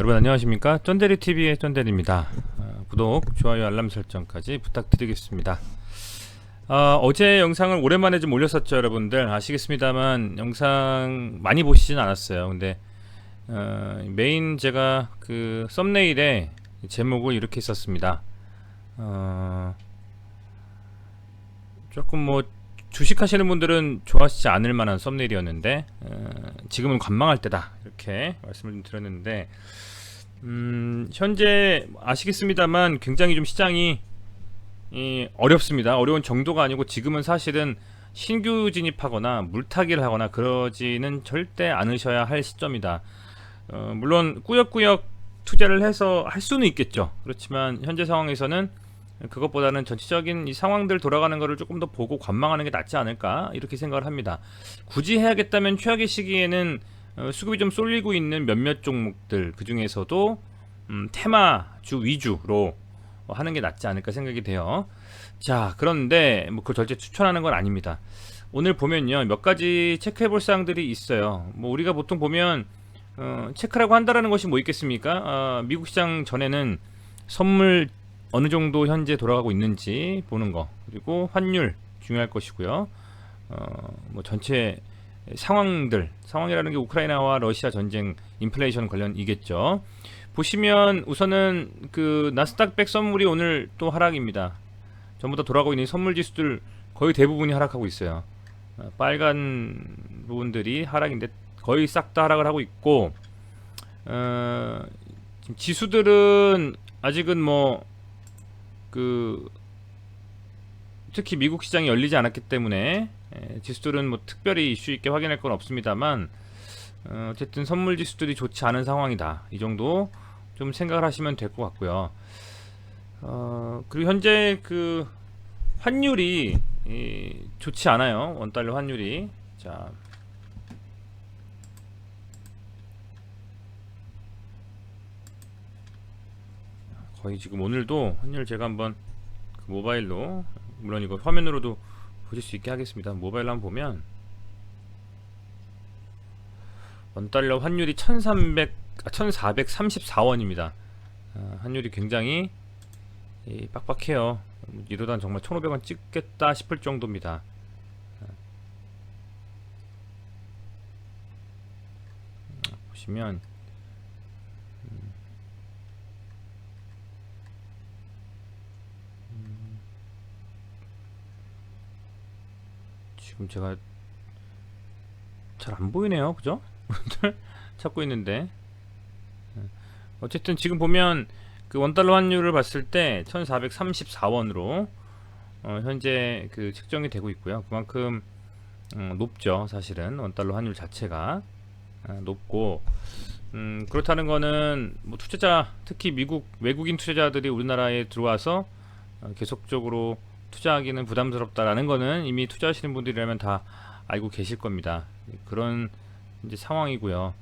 여러분 안녕하십니까? 쫀대리TV의 쫀대리입니다. 구독, 좋아요, 알람 설정까지 부탁드리겠습니다. 어제 영상을 오랜만에 좀 올렸었죠. 여러분들 아시겠습니다만 영상 많이 보시진 않았어요. 근데 메인 제가 그 썸네일에 제목을 이렇게 썼습니다. 조금 뭐 주식하시는 분들은 좋아하시지 않을 만한 썸네일이었는데 지금은 관망할 때다 이렇게 말씀을 좀 드렸는데 현재 아시겠습니다만 굉장히 좀 시장이 어렵습니다. 어려운 정도가 아니고 지금은 사실은 신규 진입하거나 물타기를 하거나 그러지는 절대 않으셔야 할 시점이다. 물론 꾸역꾸역 투자를 해서 할 수는 있겠죠. 그렇지만 현재 상황에서는 그것보다는 전체적인 이 상황들 돌아가는 거를 조금 더 보고 관망하는 게 낫지 않을까 이렇게 생각을 합니다. 굳이 해야겠다면 최악의 시기에는 수급이 좀 쏠리고 있는 몇몇 종목들 그 중에서도 테마주 위주로 하는 게 낫지 않을까 생각이 돼요. 자, 그런데 뭐 그걸 절대 추천하는 건 아닙니다. 오늘 보면요 몇 가지 체크해 볼 사항들이 있어요. 뭐 우리가 보통 보면 체크라고 한다라는 것이 뭐 있겠습니까? 미국 시장 전에는 선물 어느 정도 현재 돌아가고 있는지 보는 거, 그리고 환율 중요할 것이고요. 뭐 전체 상황이라는 게 우크라이나와 러시아 전쟁, 인플레이션 관련이겠죠. 보시면 우선은 그 나스닥 백 선물이 오늘 또 하락입니다. 전부 다 돌아가고 있는 선물 지수들 거의 대부분이 하락하고 있어요. 빨간 부분들이 하락인데 거의 싹 다 하락을 하고 있고, 지금 지수들은 아직은 뭐 특히 미국 시장이 열리지 않았기 때문에 지수들은 뭐 특별히 이슈 있게 확인할 건 없습니다만 어쨌든 선물 지수들이 좋지 않은 상황이다. 이 정도 좀 생각을 하시면 될 것 같고요. 그리고 현재 그 환율이 좋지 않아요. 원달러 환율이. 자, 거의 지금 오늘도 환율 제가 한번 그 모바일로, 물론 이거 화면으로도 보실 수 있게 하겠습니다. 모바일로 한번 보면 원달러 환율이 1434원입니다. 환율이 굉장히 빡빡해요. 이러다 정말 1500원 찍겠다 싶을 정도입니다. 보시면 지금 제가 잘 안 보이네요. 그죠? 찾고 있는데 어쨌든 지금 보면 그 원달러 환율을 봤을 때 1434원으로 현재 그 측정이 되고 있고요. 그만큼 높죠. 사실은 원달러 환율 자체가 높고, 그렇다는 거는 뭐 투자자, 특히 미국 외국인 투자자들이 우리나라에 들어와서 계속적으로 투자하기는 부담스럽다라는 거는 이미 투자하시는 분들이라면 다 알고 계실 겁니다. 그런 이제 상황이고요.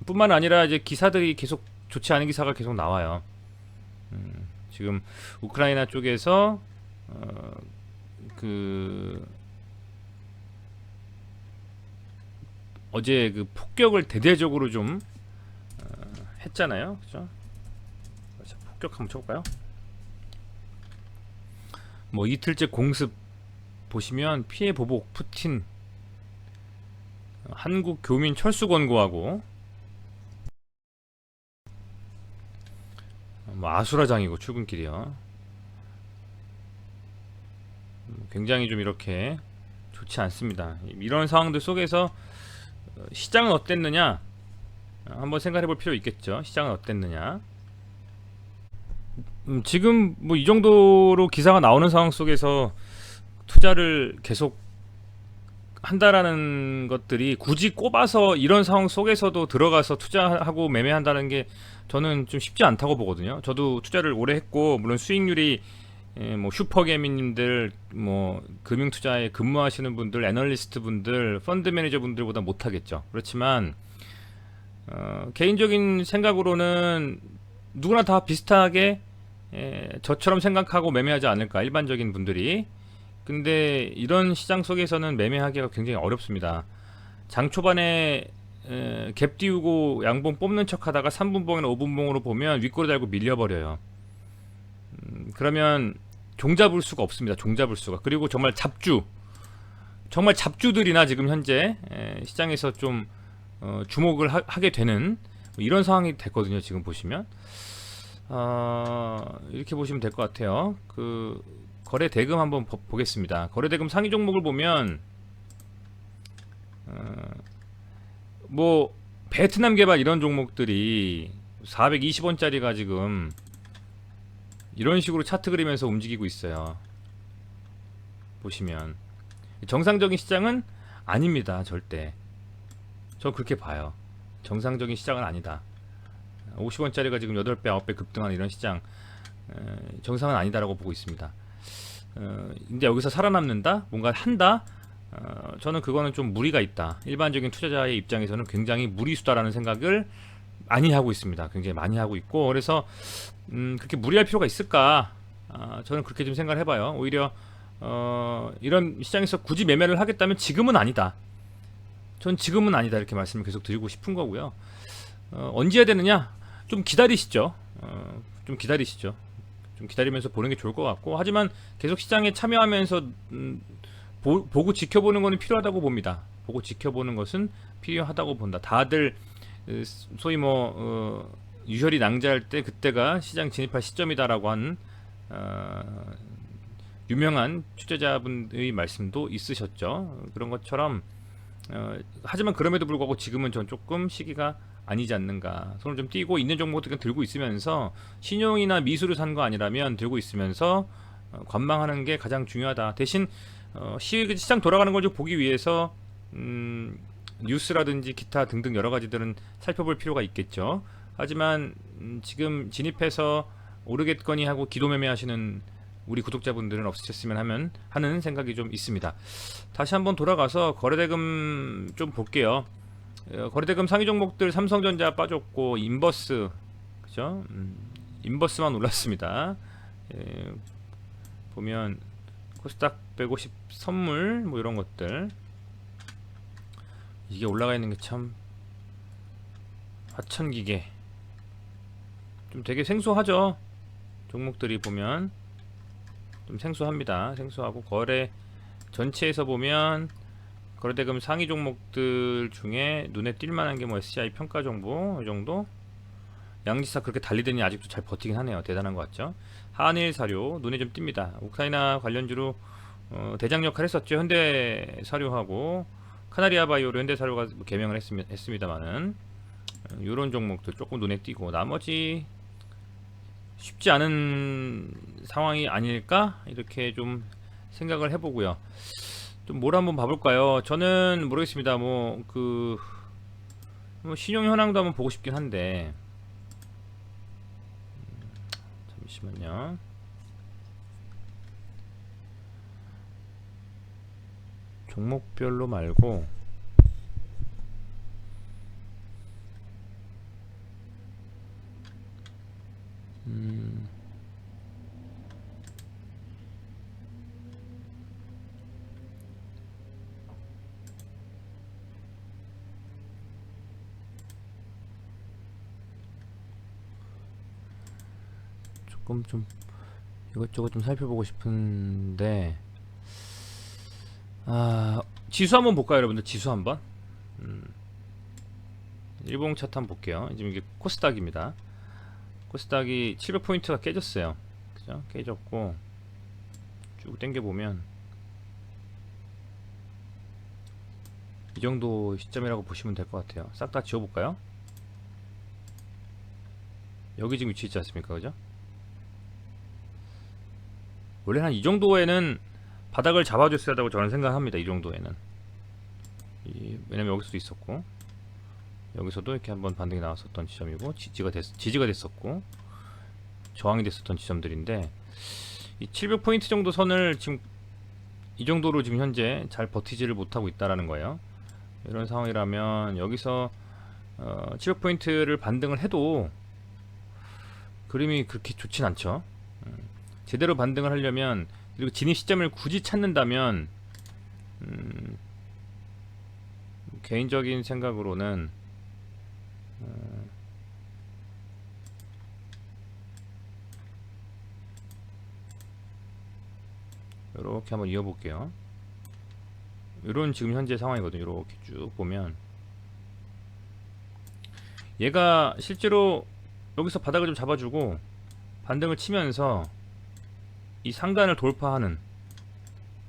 뿐만 아니라 이제 기사들이 계속 좋지 않은 기사가 계속 나와요. 지금 우크라이나 쪽에서 그 어제 그 폭격을 대대적으로 좀 했잖아요. 그죠? 폭격 한번 쳐볼까요? 뭐 이틀째 공습 보시면 피해 보복 푸틴 한국 교민 철수 권고하고, 뭐 아수라장이고 출근길이요. 굉장히 좀 이렇게 좋지 않습니다. 이런 상황들 속에서 시장은 어땠느냐 한번 생각해 볼 필요 있겠죠. 시장은 어땠느냐. 지금 뭐 이 정도로 기사가 나오는 상황 속에서 투자를 계속 한다라는 것들이 굳이 꼽아서 이런 상황 속에서도 들어가서 투자하고 매매한다는 게 저는 좀 쉽지 않다고 보거든요. 저도 투자를 오래 했고, 물론 수익률이 뭐 슈퍼개미님들, 뭐 금융투자에 근무하시는 분들, 애널리스트 분들, 펀드 매니저 분들보다 못하겠죠. 그렇지만 개인적인 생각으로는 누구나 다 비슷하게 저처럼 생각하고 매매하지 않을까, 일반적인 분들이. 근데 이런 시장 속에서는 매매하기가 굉장히 어렵습니다. 장 초반에 갭 띄우고 양봉 뽑는 척 하다가 3분봉이나 5분봉으로 보면 윗꼬리 달고 밀려버려요. 그러면 종 잡을 수가 없습니다. 종 잡을 수가. 그리고 정말 잡주들이나 지금 현재 시장에서 좀 주목을 하게 되는 이런 상황이 됐거든요. 지금 보시면 이렇게 보시면 될 것 같아요. 그 거래 대금 한번 보겠습니다. 거래 대금 상위 종목을 보면 뭐 베트남 개발 이런 종목들이 420원짜리가 지금 이런 식으로 차트 그리면서 움직이고 있어요. 보시면 정상적인 시장은 아닙니다. 절대. 저 그렇게 봐요. 정상적인 시장은 아니다. 50원짜리가 지금 8배 9배 급등하는 이런 시장 정상은 아니다라고 보고 있습니다. 근데 여기서 살아남는다? 뭔가 한다? 저는 그거는 좀 무리가 있다. 일반적인 투자자의 입장에서는 굉장히 무리수다라는 생각을 많이 하고 있습니다. 굉장히 많이 하고 있고, 그래서 그렇게 무리할 필요가 있을까? 저는 그렇게 좀 생각을 해봐요. 오히려 이런 시장에서 굳이 매매를 하겠다면 지금은 아니다. 전 지금은 아니다 이렇게 말씀을 계속 드리고 싶은 거고요. 언제 해야 되느냐? 좀 기다리시죠. 좀 기다리시죠. 좀 기다리면서 보는 게 좋을 것 같고, 하지만 계속 시장에 참여하면서 보고 지켜보는 것은 필요하다고 봅니다. 보고 지켜보는 것은 필요하다고 본다. 다들 소위 뭐 유혈이 낭자할 때 그때가 시장 진입할 시점이다라고 한 유명한 투자자분의 말씀도 있으셨죠. 그런 것처럼 하지만 그럼에도 불구하고 지금은 전 조금 시기가 아니지 않는가. 손을 좀 띄고 있는 종목들 들고 있으면서 신용이나 미수를 산 거 아니라면 들고 있으면서 관망하는 게 가장 중요하다. 대신 시장 돌아가는 걸 좀 보기 위해서 뉴스라든지 기타 등등 여러 가지들은 살펴볼 필요가 있겠죠. 하지만 지금 진입해서 오르겠거니 하고 기도매매 하시는 우리 구독자분들은 없으셨으면 하는 생각이 좀 있습니다. 다시 한번 돌아가서 거래대금 좀 볼게요. 거래대금 상위 종목들 삼성전자 빠졌고 인버스 그죠? 인버스만 올랐습니다. 보면 코스닥 150 선물 뭐 이런 것들 이게 올라가 있는 게 참 하천기계 좀 되게 생소하죠. 종목들이 보면 좀 생소합니다. 생소하고 거래 전체에서 보면 거래대금 상위 종목들 중에 눈에 띌만한 게 뭐 SCI 평가정보 이 정도. 양지사 그렇게 달리더니 아직도 잘 버티긴 하네요. 대단한 것 같죠. 한일사료 눈에 좀 띕니다. 우크라이나 관련주로 대장 역할 했었죠. 현대사료하고 카나리아바이오로 현대사료가 개명을 했습니다만은 이런 종목들 조금 눈에 띄고 나머지 쉽지 않은 상황이 아닐까 이렇게 좀 생각을 해보고요. 좀 뭘 한번 봐볼까요? 저는 모르겠습니다. 뭐 신용 현황도 한번 보고 싶긴 한데 잠시만요. 종목별로 말고 조금 좀 이것저것 좀 살펴보고 싶은데 지수 한번 볼까요, 여러분들? 지수 한번. 일봉 차트 한번 볼게요. 지금 이게 코스닥입니다. 코스닥이 700포인트가 깨졌어요. 그죠? 깨졌고 쭉 당겨 보면 이 정도 시점이라고 보시면 될 것 같아요. 싹 다 지워볼까요? 여기 지금 위치 있지 않습니까? 그죠? 원래 한 이 정도에는 바닥을 잡아줬어야 한다고 저는 생각합니다. 이 정도에는. 왜냐면 여기서도 있었고 여기서도 이렇게 한번 반등이 나왔었던 지점이고 지지가 됐었고 저항이 됐었던 지점들인데 이 700포인트 정도 선을 지금 이 정도로 지금 현재 잘 버티지를 못하고 있다라는 거예요. 이런 상황이라면 여기서 700포인트를 반등을 해도 그림이 그렇게 좋진 않죠. 제대로 반등을 하려면 그리고 진입 시점을 굳이 찾는다면 개인적인 생각으로는 이렇게 한번 이어볼게요. 이런 지금 현재 상황이거든요. 이렇게 쭉 보면 얘가 실제로 여기서 바닥을 좀 잡아주고 반등을 치면서 이 상단을 돌파하는,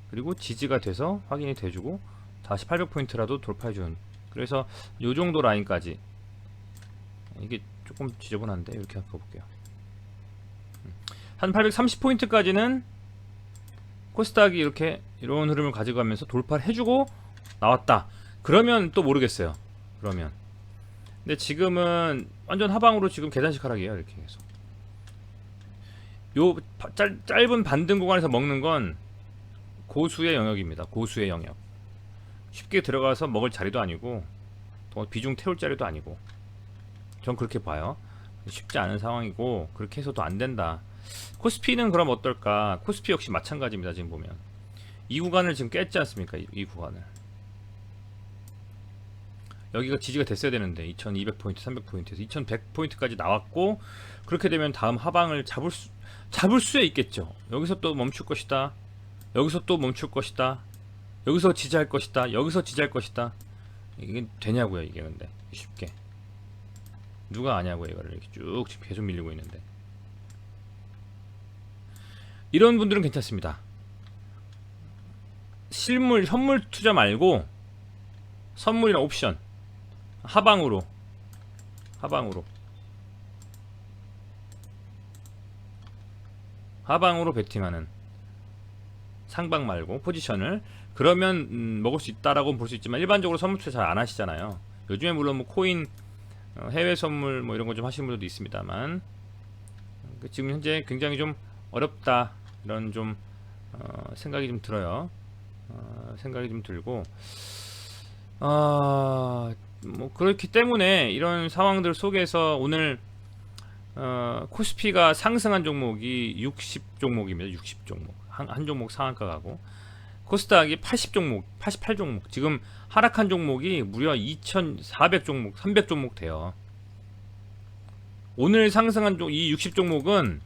그리고 지지가 돼서 확인이 돼주고 다시 800포인트라도 돌파해주는, 그래서 요정도 라인까지, 이게 조금 지저분한데 이렇게 바꿔볼게요. 한 830포인트까지는 코스닥이 이렇게 이런 흐름을 가져가면서 돌파를 해주고 나왔다, 그러면 또 모르겠어요. 그러면 근데 지금은 완전 하방으로 지금 계단식 하락이에요. 이렇게 해서 요 짧은 반등 구간에서 먹는 건 고수의 영역입니다. 고수의 영역. 쉽게 들어가서 먹을 자리도 아니고 비중 태울 자리도 아니고, 전 그렇게 봐요. 쉽지 않은 상황이고 그렇게 해서도 안 된다. 코스피는 그럼 어떨까? 코스피 역시 마찬가지입니다. 지금 보면 이 구간을 지금 깼지 않습니까? 이 구간을, 여기가 지지가 됐어야 되는데 2200포인트 300포인트에서 2100포인트까지 나왔고, 그렇게 되면 다음 하방을 잡을 수야 있겠죠. 여기서 또 멈출 것이다, 여기서 또 멈출 것이다, 여기서 지지할 것이다, 여기서 지지할 것이다. 이게 되냐고요. 이게 근데 쉽게 누가 아냐고요. 이거를 이렇게 쭉 지금 계속 밀리고 있는데. 이런 분들은 괜찮습니다. 실물 현물 투자 말고 선물이나 옵션 하방으로 베팅하는, 상방 말고 포지션을, 그러면 먹을 수 있다라고 볼 수 있지만 일반적으로 선물 투자 잘 안 하시잖아요. 요즘에 물론 뭐 코인, 해외 선물 뭐 이런 거 좀 하시는 분들도 있습니다만, 지금 현재 굉장히 좀 어렵다, 이런 좀 생각이 좀 들어요. 생각이 좀 들고, 뭐 그렇기 때문에 이런 상황들 속에서 오늘 코스피가 상승한 종목이 60종목입니다. 60종목. 한 종목 상한가 가고, 코스닥이 80종목, 88종목. 지금 하락한 종목이 무려 2400종목, 300종목 돼요. 오늘 상승한 이 60종목은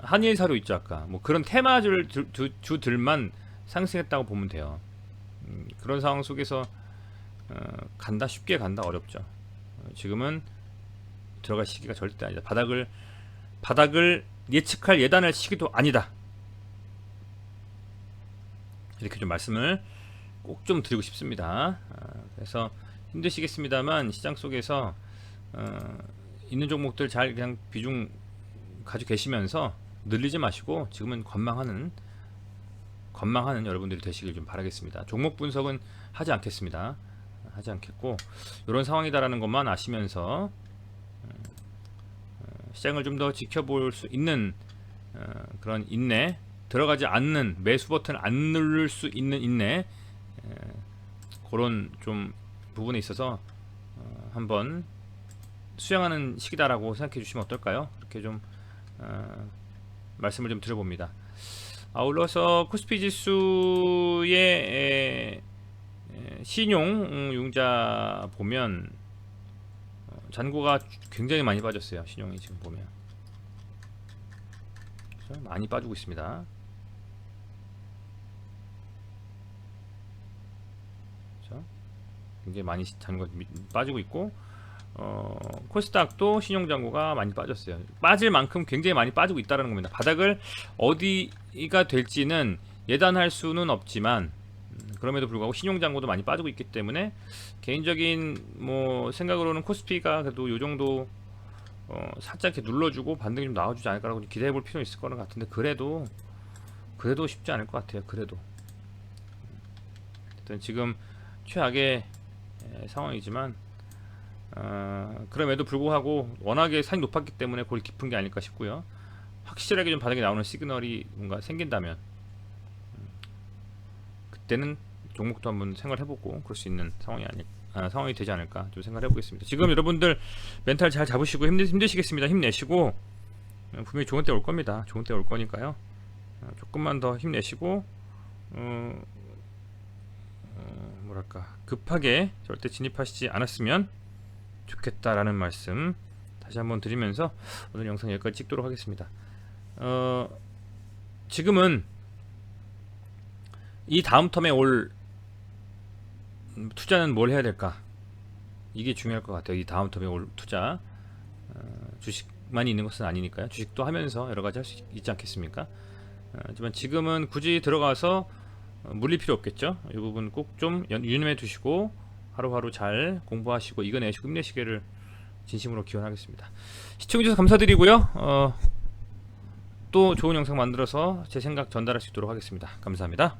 한일사료 있죠, 아까. 뭐 그런 테마주들만 상승했다고 보면 돼요. 그런 상황 속에서 간다, 쉽게 간다, 어렵죠. 지금은 들어갈 시기가 절대 아니다. 바닥을 예측할 예단할 시기도 아니다. 이렇게 좀 말씀을 꼭 좀 드리고 싶습니다. 그래서 힘드시겠습니다만 시장 속에서 있는 종목들 잘 그냥 비중 가지고 계시면서 늘리지 마시고, 지금은 관망하는 여러분들이 되시길 좀 바라겠습니다. 종목 분석은 하지 않겠습니다. 하지 않겠고, 이런 상황이다라는 것만 아시면서 시장을 좀 더 지켜볼 수 있는 그런 인내, 들어가지 않는, 매수 버튼 안 누를 수 있는 인내, 그런 좀 부분에 있어서 한번 수행하는 시기다라고 생각해 주시면 어떨까요? 이렇게 좀 말씀을 좀 드려봅니다. 아울러서 코스피 지수의 신용 융자 보면 잔고가 굉장히 많이 빠졌어요. 신용이 지금 보면 많이 빠지고 있습니다. 굉장히 많이 잔고가 빠지고 있고, 코스닥도 신용잔고가 많이 빠졌어요. 빠질 만큼 굉장히 많이 빠지고 있다는 겁니다. 바닥을 어디가 될지는 예단할 수는 없지만, 그럼에도 불구하고 신용잔고도 많이 빠지고 있기 때문에 개인적인 뭐 생각으로는 코스피가 그래도 요 정도 살짝 이렇게 눌러주고 반등이 좀 나와주지 않을까라고 기대해 볼 필요는 있을 거는 같은데, 그래도 쉽지 않을 것 같아요. 그래도 일단 지금 최악의 상황이지만, 그럼에도 불구하고 워낙에 산이 높았기 때문에 골이 깊은 게 아닐까 싶고요. 확실하게 좀 바닥에 나오는 시그널이 뭔가 생긴다면 그때는 종목도 한번 생각해보고 그럴 수 있는 상황이 되지 않을까 좀 생각해 보겠습니다. 지금 여러분들 멘탈 잘 잡으시고 힘드시겠습니다. 힘내시고, 분명히 좋은 때 올 겁니다. 좋은 때 올 거니까요. 조금만 더 힘내시고 뭐랄까 급하게 절대 진입하시지 않았으면 좋겠다라는 말씀 다시 한번 드리면서 오늘 영상 여기까지 찍도록 하겠습니다. 지금은 이 다음 텀에 올 투자는 뭘 해야 될까? 이게 중요할 것 같아요. 이 다음 텀에 올 투자, 주식만이 있는 것은 아니니까요. 주식도 하면서 여러 가지 할 수 있지 않겠습니까? 하지만 지금은 굳이 들어가서 물릴 필요 없겠죠. 이 부분 꼭 좀 유념해 두시고 하루하루 잘 공부하시고 이겨내시고 힘내시기를 진심으로 기원하겠습니다. 시청해주셔서 감사드리고요. 또 좋은 영상 만들어서 제 생각 전달할 수 있도록 하겠습니다. 감사합니다.